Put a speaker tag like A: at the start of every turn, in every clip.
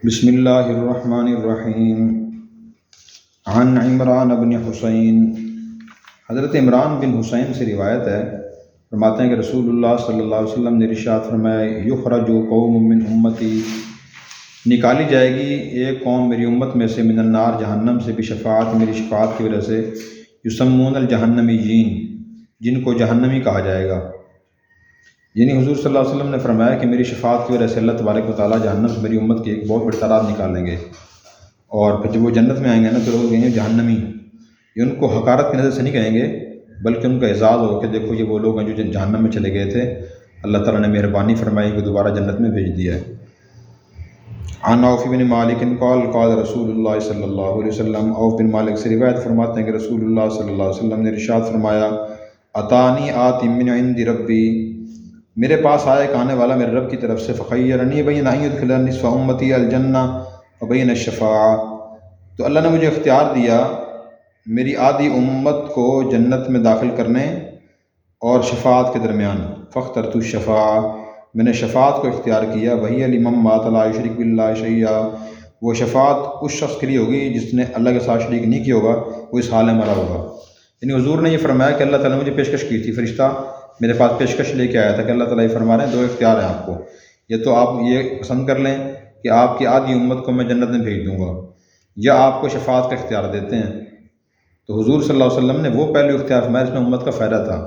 A: بسم اللہ الرحمن الرحیم۔ عن عمران بن حسین، حضرت عمران بن حسین سے روایت ہے، فرماتے ہیں کہ رسول اللہ صلی اللہ علیہ وسلم نے ارشاد فرمایا، یخرج قوم من امتی، نکالی جائے گی ایک قوم میری امت میں سے، من النار، جہنم سے، بشفاعت، میری شفاعت کی وجہ سے، یسمون الجہنمیین، جن کو جہنمی کہا جائے گا۔ یعنی حضور صلی اللہ علیہ وسلم نے فرمایا کہ میری شفاعت کی وجہ سے اللہ تبارک و تعالیٰ جہنم سے میری امت کی ایک بہت بڑی تعداد نکالیں گے، اور پھر جب وہ جنت میں آئیں گے نا تو لوگ کہیں گے جہنمی، یہ ان کو حقارت کی نظر سے نہیں کہیں گے، بلکہ ان کا اعزاز ہو کہ دیکھو یہ وہ لوگ ہیں جو جہنم میں چلے گئے تھے، اللہ تعالیٰ نے مہربانی فرمائی کہ دوبارہ جنت میں بھیج دیا ہے۔ عن عوف بن مالک قال قال رسول اللہ صلی اللہ علیہ وسلم، عوف بن مالک سے روایت فرماتے ہیں کہ رسول اللہ صلی اللہ علیہ وسلم نے ارشاد فرمایا، اتانی آت من عند ربی، میرے پاس آیا ایک آنے والا میرے رب کی طرف سے، فخیرنی بین ان یدخل نصف امتی الجنہ وبین الشفاعہ، تو اللہ نے مجھے اختیار دیا میری آدھی امت کو جنت میں داخل کرنے اور شفاعت کے درمیان، فاخترت الشفاعہ، میں نے شفاعت کو اختیار کیا، وہی لمن مات لا یشرک باللہ شیئا، وہ شفاعت اس شخص کے لیے ہوگی جس نے اللہ کے ساتھ شریک نہیں کیا ہوگا، وہ اس حال میں مرا ہوگا۔ یعنی حضور نے یہ فرمایا کہ اللہ تعالیٰ نے مجھے پیشکش کی تھی، فرشتہ میرے پاس پیشکش لے کے آیا تھا کہ اللہ تعالیٰ یہ فرما رہے ہیں دو اختیار ہیں آپ کو، یا تو آپ یہ پسند کر لیں کہ آپ کی آدھی امت کو میں جنت میں بھیج دوں گا، یا آپ کو شفاعت کا اختیار دیتے ہیں۔ تو حضور صلی اللہ علیہ وسلم نے وہ پہلو اختیار فرمایا جس میں امت کا فائدہ تھا۔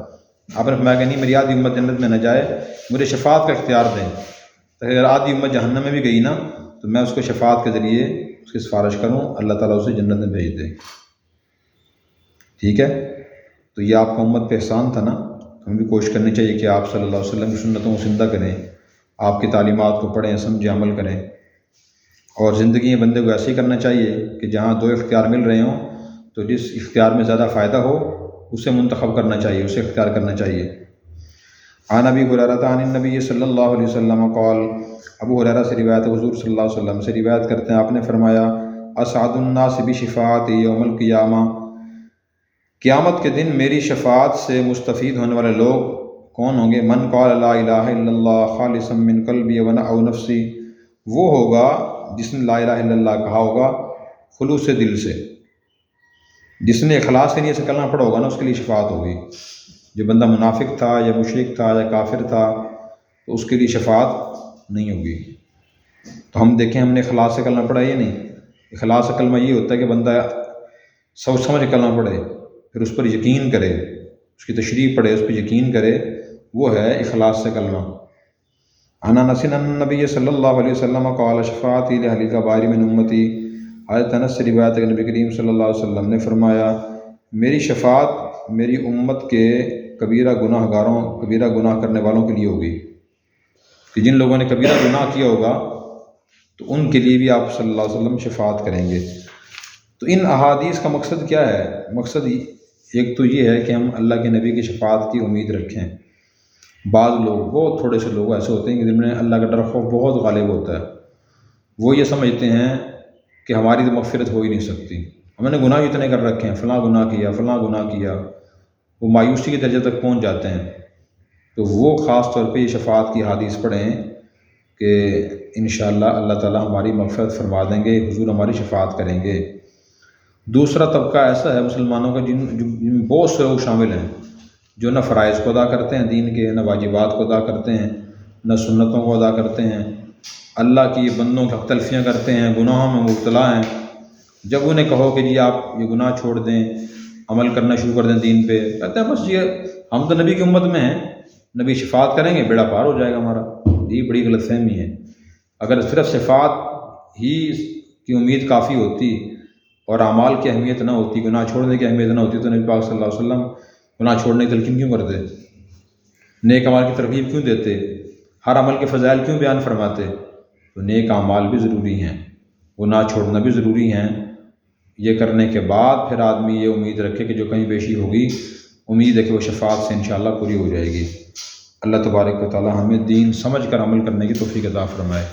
A: آپ نے فرمایا کہ نہیں، میری آدھی امت جنت میں نہ جائے، مجھے شفاعت کا اختیار دیں، تو اگر آدھی امت جہنم میں بھی گئی نا تو میں اس کو شفاعت کے ذریعے اس کی سفارش کروں، اللہ تعالیٰ اسے جنت میں بھیج دے۔ ٹھیک ہے، تو یہ آپ کا امت پہ احسان تھا نا، ہمیں بھی کوشش کرنی چاہیے کہ آپ صلی اللہ علیہ وسلم کی سنتوں کو زندہ کریں، آپ کی تعلیمات کو پڑھیں، سمجھیں، عمل کریں، اور زندگی میں بندے کو ایسے ہی کرنا چاہیے کہ جہاں دو اختیار مل رہے ہوں تو جس اختیار میں زیادہ فائدہ ہو اسے منتخب کرنا چاہیے، اسے اختیار کرنا چاہیے۔ عن ابی ہریرہ عن النبی صلی اللہ علیہ وسلم قال، ابو ہریرہ سے روایت ہے، حضور صلی اللہ علیہ وسلم سے روایت کرتے ہیں، آپ نے فرمایا، اسعد الناس بشفاعتی یوم القیامہ، قیامت کے دن میری شفاعت سے مستفید ہونے والے لوگ کون ہوں گے؟ من قال لا الہ الا اللہ خالصا من قلبی او نفسی، وہ ہوگا جس نے لا الہ الا اللہ کہا ہوگا خلوص دل سے، جس نے اخلاص کے نیت سے کلمہ پڑھا ہوگا نا، اس کے لیے شفاعت ہوگی۔ جو بندہ منافق تھا یا مشرک تھا یا کافر تھا تو اس کے لیے شفاعت نہیں ہوگی۔ تو ہم دیکھیں ہم نے اخلاص سے کلمہ پڑھا یا نہیں؟ اخلاص سے کلمہ یہ ہوتا ہے کہ بندہ سوچ سمجھ کلمہ پڑھے، پھر اس پر یقین کرے، اس کی تشریح پڑھے، اس پر یقین کرے، وہ ہے اخلاص سے کلمہ۔ عن انس ان النبی صلی اللہ علیہ وسلم قال شفاعتی لاہل الکبائر من امتی، حضرت انس سے روایت ہے کہ نبی کریم صلی اللہ علیہ وسلم نے فرمایا، میری شفاعت میری امت کے کبیرہ گناہ گاروں، کبیرہ گناہ کرنے والوں کے لیے ہوگی، کہ جن لوگوں نے کبیرہ گناہ کیا ہوگا تو ان کے لیے بھی آپ صلی اللہ علیہ وسلم شفاعت کریں گے۔ تو ان احادیث کا مقصد کیا ہے؟ مقصد ایک تو یہ ہے کہ ہم اللہ کے نبی کی شفاعت کی امید رکھیں۔ بعض لوگ، بہت تھوڑے سے لوگ ایسے ہوتے ہیں کہ جن میں اللہ کا ڈر خوف بہت غالب ہوتا ہے، وہ یہ سمجھتے ہیں کہ ہماری تو مغفرت ہو ہی نہیں سکتی، ہم نے گناہ اتنے کر رکھے ہیں، فلاں گناہ کیا، فلاں گناہ کیا، وہ مایوسی کے درجے تک پہنچ جاتے ہیں۔ تو وہ خاص طور پہ یہ شفاعت کی حدیث پڑھیں کہ انشاءاللہ اللہ تعالیٰ ہماری مغفرت فرما دیں گے، حضور ہماری شفاعت کریں گے۔ دوسرا طبقہ ایسا ہے مسلمانوں کا جن میں بہت سے لوگ شامل ہیں جو نہ فرائض کو ادا کرتے ہیں دین کے، نہ واجبات کو ادا کرتے ہیں، نہ سنتوں کو ادا کرتے ہیں، اللہ کی بندوں کی حق تلفیاں کرتے ہیں، گناہوں میں مبتلا ہیں۔ جب انہیں کہو کہ جی آپ یہ گناہ چھوڑ دیں، عمل کرنا شروع کر دیں دین پہ، کہتے ہیں بس یہ ہم تو نبی کی امت میں ہیں، نبی شفاعت کریں گے، بیڑا پار ہو جائے گا ہمارا۔ یہ بڑی غلط فہمی ہے۔ اگر صرف شفاعت ہی کی امید کافی ہوتی اور اعمال کی اہمیت نہ ہوتی، گناہ چھوڑنے کی اہمیت نہ ہوتی، تو نبی پاک صلی اللہ علیہ وسلم گناہ چھوڑنے کی تلقین کیوں کرتے؟ نیک اعمال کی ترغیب کیوں دیتے؟ ہر عمل کے فضائل کیوں بیان فرماتے؟ تو نیک اعمال بھی ضروری ہیں، گناہ چھوڑنا بھی ضروری ہیں۔ یہ کرنے کے بعد پھر آدمی یہ امید رکھے کہ جو کہیں بیشی ہوگی، امید ہے کہ وہ شفاعت سے انشاءاللہ پوری ہو جائے گی۔ اللہ تبارک و تعالی ہمیں دین سمجھ کر عمل کرنے کی توفیق عطا فرمائے۔